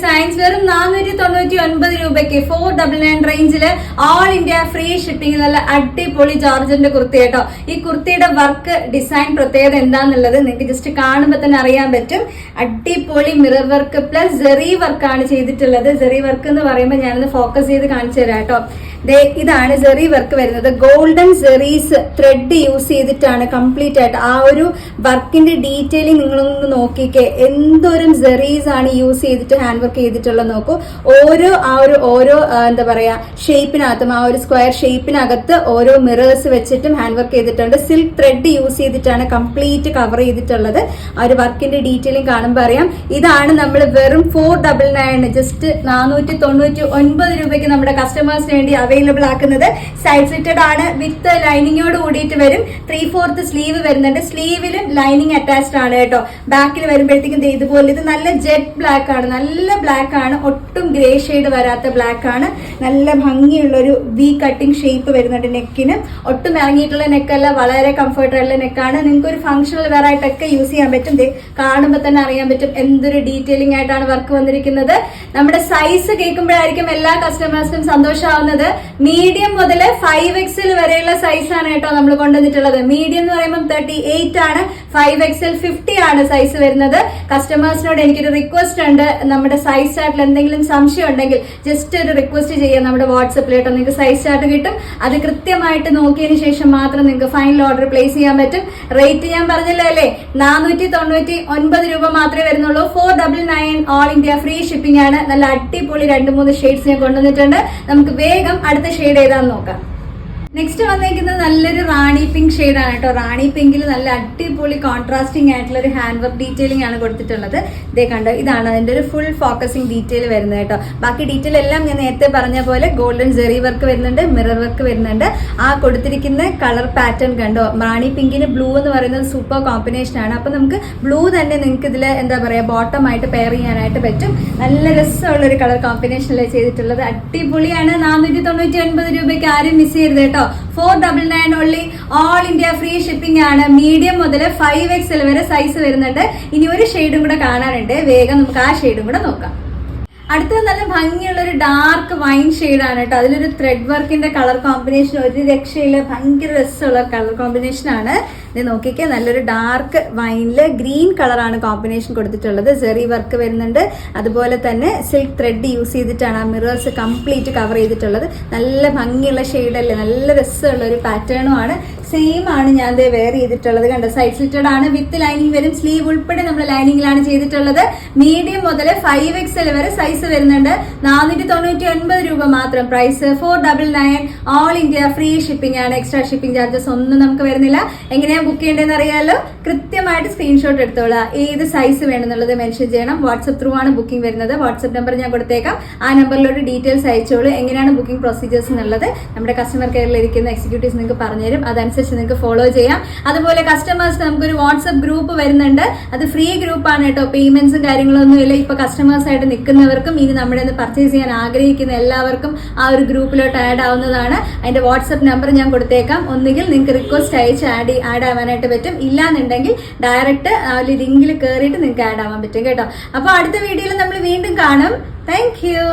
Designs വെറും 499 രൂപയ്ക്ക് 499 റേഞ്ചില് all India free shipping. നല്ല അടിപൊളി ജോർജന്റെ കുർത്തി കേട്ടോ. ഈ കുർത്തിയുടെ വർക്ക് ഡിസൈൻ പ്രത്യേകത എന്താന്നുള്ളത് നിങ്ങൾക്ക് ജസ്റ്റ് കാണുമ്പോൾ തന്നെ അറിയാൻ പറ്റും. അടിപൊളി മിറർ വർക്ക് പ്ലസ് ജെറി വർക്കാണ് ചെയ്തിട്ടുള്ളത്. ജെറി വർക്ക് എന്ന് പറയുമ്പോൾ ഞാനത് ഫോക്കസ് ചെയ്ത് കാണിച്ചു തരാം കേട്ടോ. ഇതാണ് ജെറി വർക്ക് വരുന്നത്. ഗോൾഡൻ ജെറീസ് ത്രെഡ് യൂസ് ചെയ്തിട്ടാണ് കംപ്ലീറ്റ് ആയിട്ട് ആ ഒരു വർക്കിന്റെ ഡീറ്റെയിലിംഗ് നിങ്ങളൊന്ന് നോക്കിക്കേ. എന്തോരം ജെറീസ് ആണ് യൂസ് ചെയ്തിട്ട് ഹാൻഡ് വർക്ക് ചെയ്തിട്ടുള്ളത് നോക്കൂ. ഓരോ എന്താ പറയാ ഷേപ്പിനകത്തും ആ ഒരു സ്ക്വയർ ഷേപ്പിനകത്ത് ഓരോ മിറേഴ്സ് വെച്ചിട്ടും ഹാൻഡ് വർക്ക് ചെയ്തിട്ടുണ്ട്. സിൽക്ക് ത്രെഡ് യൂസ് ചെയ്തിട്ടാണ് കംപ്ലീറ്റ് കവർ ചെയ്തിട്ടുള്ളത്. ആ ഒരു വർക്കിന്റെ ഡീറ്റെയിലിംഗ് കാണുമ്പോൾ അറിയാം. ഇതാണ് നമ്മൾ വെറും 499 ജസ്റ്റ് 499 രൂപയ്ക്ക് നമ്മുടെ കസ്റ്റമേഴ്സിന് വേണ്ടി അവൈലബിൾ ആക്കുന്നത്. സൈഡ് സ്ലിറ്റഡ് ആണ്, വിത്ത് ലൈനിങ്ങോട് കൂടിയിട്ട് വരും. 3/4 സ്ലീവ് വരുന്നുണ്ട്. സ്ലീവിലും ലൈനിങ് അറ്റാച്ച്ഡ് ആണ് കേട്ടോ. ബാക്കിൽ വരുമ്പോഴത്തേക്കും ഇതുപോലെ ഇത് നല്ല ജെറ്റ് ബ്ലാക്ക് ആണ്, നല്ല ബ്ലാക്ക് ആണ്, ഒട്ടും ഗ്രേ ഷെയ്ഡ് വരാത്ത ബ്ലാക്ക് ആണ്. നല്ല ഭംഗിയുള്ള ഒരു വി കട്ടിംഗ് ഷേപ്പ് വരുന്നുണ്ട് നെക്കിന്. ഒട്ടും ഇറങ്ങിയിട്ടുള്ള നെക്കല്ല, വളരെ കംഫർട്ടുള്ള നെക്കാണ്. നിങ്ങൾക്ക് ഒരു ഫംഗ്ഷണൽ വെയർ ആയിട്ടൊക്കെ യൂസ് ചെയ്യാൻ പറ്റും. കാണുമ്പോൾ തന്നെ അറിയാൻ പറ്റും എന്തൊരു ഡീറ്റെയിലിംഗ് ആയിട്ടാണ് വർക്ക് വന്നിരിക്കുന്നത്. നമ്മുടെ സൈസ് കേൾക്കുമ്പോഴായിരിക്കും എല്ലാ കസ്റ്റമേഴ്സിനും സന്തോഷമാവുന്നത്. മീഡിയം മുതൽ 5XL വരെയുള്ള സൈസ് ആണ് കേട്ടോ നമ്മൾ കൊണ്ടുവന്നിട്ടുള്ളത്. മീഡിയം എന്ന് പറയുമ്പോൾ 38 ആണ്, 5XL 50 ആണ് സൈസ് വരുന്നത്. കസ്റ്റമേഴ്സിനോട് എനിക്കൊരു റിക്വസ്റ്റ് ഉണ്ട്. നമ്മുടെ സൈസ് ചാർട്ടിൽ എന്തെങ്കിലും സംശയം ഉണ്ടെങ്കിൽ ജസ്റ്റ് ഒരു റിക്വസ്റ്റ് ചെയ്യാം നമ്മുടെ വാട്സപ്പിൽ കേട്ടോ. നിങ്ങൾക്ക് സൈസ് ചാർട്ട് കിട്ടും. അത് കൃത്യമായിട്ട് നോക്കിയതിന് ശേഷം മാത്രം നിങ്ങൾക്ക് ഫൈനൽ ഓർഡർ പ്ലേസ് ചെയ്യാൻ പറ്റും. റേറ്റ് ഞാൻ പറഞ്ഞല്ലോ അല്ലേ, 499 രൂപ മാത്രമേ വരുന്നുള്ളൂ. 499 ഓൾ ഇന്ത്യ ഫ്രീ ഷിപ്പിംഗ് ആണ്. നല്ല അടിപൊളി 2-3 ഷെയ്ഡ്സ് ഞാൻ കൊണ്ടുവന്നിട്ടുണ്ട്. നമുക്ക് വേഗം അടുത്ത ഷെയ്ഡ് ഏതാന്ന് നോക്കാം. നെക്സ്റ്റ് വന്നിരിക്കുന്നത് നല്ലൊരു റാണി പിങ്ക് ഷെയ്ഡാണ് കേട്ടോ. റാണി പിങ്കിൽ നല്ല അടിപൊളി കോൺട്രാസ്റ്റിംഗ് ആയിട്ടുള്ള ഒരു ഹാൻഡ് വർക്ക് ഡീറ്റെയിലിംഗ് ആണ് കൊടുത്തിട്ടുള്ളത്. ഇതേ കണ്ടോ, ഇതാണ് അതിന്റെ ഒരു ഫുൾ ഫോക്കസിംഗ് ഡീറ്റെയിൽ വരുന്നത് കേട്ടോ. ബാക്കി ഡീറ്റെയിൽ എല്ലാം ഞാൻ നേരത്തെ പറഞ്ഞ പോലെ ഗോൾഡൻ ജെറി വർക്ക് വരുന്നുണ്ട്, മിറർ വർക്ക് വരുന്നുണ്ട്. ആ കൊടുത്തിരിക്കുന്ന കളർ പാറ്റേൺ കണ്ടോ, റാണി പിങ്കിന് ബ്ലൂ എന്ന് പറയുന്നത് സൂപ്പർ കോമ്പിനേഷൻ ആണ്. അപ്പൊ നമുക്ക് ബ്ലൂ തന്നെ നിങ്ങൾക്ക് ഇതിൽ എന്താ പറയാ ബോട്ടം ആയിട്ട് പെയർ ചെയ്യാനായിട്ട് പറ്റും. നല്ല രസമുള്ള ഒരു കളർ കോമ്പിനേഷനിലാണ് ചെയ്തിട്ടുള്ളത്. അടിപൊളിയാണ്. 499 രൂപയ്ക്ക് ആരും മിസ് ചെയ്യരുത് കേട്ടോ. 499 only all India free shipping ആണ്. മീഡിയം മുതൽ 5XL വരെ സൈസ് വരുന്നുണ്ട്. ഇനി ഒരു ഷെയ്ഡും കൂടെ കാണാനുണ്ട്. വേഗം നമുക്ക് ആ ഷെയ്ഡും കൂടെ നോക്കാം. അടുത്തത് നല്ല ഭംഗിയുള്ള ഒരു ഡാർക്ക് വൈൻ ഷെയ്ഡാണ് കേട്ടോ. അതിലൊരു ത്രെഡ് വർക്കിന്റെ കളർ കോമ്പിനേഷൻ ഒരു രക്ഷയില്ല, ഭയങ്കര രസമുള്ള കളർ കോമ്പിനേഷൻ ആണ്. ഇത് നോക്കിക്കേ, നല്ലൊരു ഡാർക്ക് വൈനില് ഗ്രീൻ കളറാണ് കോമ്പിനേഷൻ കൊടുത്തിട്ടുള്ളത്. ജെറി വർക്ക് വരുന്നുണ്ട്. അതുപോലെ തന്നെ സിൽക്ക് ത്രെഡ് യൂസ് ചെയ്തിട്ടാണ് ആ മിറേഴ്സ് കംപ്ലീറ്റ് കവർ ചെയ്തിട്ടുള്ളത്. നല്ല ഭംഗിയുള്ള ഷെയ്ഡല്ലേ, നല്ല രസമുള്ള ഒരു പാറ്റേണും ആണ്. സെയിം ആണ് ഞാൻ വെയർ ചെയ്തിട്ടുള്ളത്. കണ്ടോ, സൈഡ് സ്ലിറ്റഡ് ആണ്, വിത്ത് ലൈനിങ് വരും. സ്ലീവ് ഉൾപ്പെടെ നമ്മൾ ലൈനിങ്ങിലാണ് ചെയ്തിട്ടുള്ളത്. മീഡിയം മുതൽ 5XL വരെ സൈസ് വരുന്നുണ്ട്. 499 രൂപ മാത്രം price. 499 all India free shipping ആണ്. എക്സ്ട്രാ ഷിപ്പിംഗ് ചാർജസ് ഒന്നും നമുക്ക് വരുന്നില്ല. എങ്ങനെയാ ബുക്ക് ചെയ്യേണ്ടതെന്ന് അറിയാലോ. കൃത്യമായിട്ട് സ്ക്രീൻഷോട്ട് എടുത്തോളാം. ഏത് സൈസ് വേണമെന്നുള്ളത് മെൻഷൻ ചെയ്യണം. വാട്സ്ആപ്പ് ത്രൂ ആണ് ബുക്കിംഗ് വരുന്നത്. വാട്സ്ആപ്പ് നമ്പർ ഞാൻ കൊടുത്തേക്കാം. ആ നമ്പറിലോട്ട് ഡീറ്റെയിൽസ് അയച്ചോളൂ. എങ്ങനെയാണ് ബുക്കിംഗ് പ്രൊസീജിയേഴ്സ് എന്നുള്ളത് നമ്മുടെ കസ്റ്റമർ കെയറിൽ ഇരിക്കുന്ന എക്സിക്യൂട്ടീവ്സ് നിങ്ങൾക്ക് പറഞ്ഞുതരും. അതനുസരിച്ച് നിങ്ങൾക്ക് ഫോളോ ചെയ്യാം. അതുപോലെ കസ്റ്റമേഴ്സ് നമുക്കൊരു വാട്സ്ആപ്പ് ഗ്രൂപ്പ് വരുന്നുണ്ട്. അത് ഫ്രീ ഗ്രൂപ്പാണ് കേട്ടോ. പേയ്മെന്റ്സും കാര്യങ്ങളൊന്നും ഇല്ല. ഇപ്പൊ കസ്റ്റമേഴ്സ് ആയിട്ട് നിൽക്കുന്നവർക്കും ഇനി നമ്മുടെ പർച്ചേസ് ചെയ്യാൻ ആഗ്രഹിക്കുന്ന എല്ലാവർക്കും ആ ഒരു ഗ്രൂപ്പിലോട്ട് ആഡ് ആവുന്നതാണ്. അതിന്റെ വാട്സ്ആപ്പ് നമ്പർ ഞാൻ കൊടുത്തേക്കാം. ഒന്നുകിൽ നിങ്ങൾക്ക് റിക്വസ്റ്റ് അയച്ച് ആഡ് ആവാനായിട്ട് പറ്റും. ഇല്ലാന്നുണ്ടെങ്കിൽ ഡയറക്റ്റ് ആ ഒരു ലിങ്കിൽ കയറിയിട്ട് നിങ്ങൾക്ക് ആഡ് ആവാൻ പറ്റും കേട്ടോ. അപ്പൊ അടുത്ത വീഡിയോയിൽ നമ്മൾ വീണ്ടും കാണും. Thank you.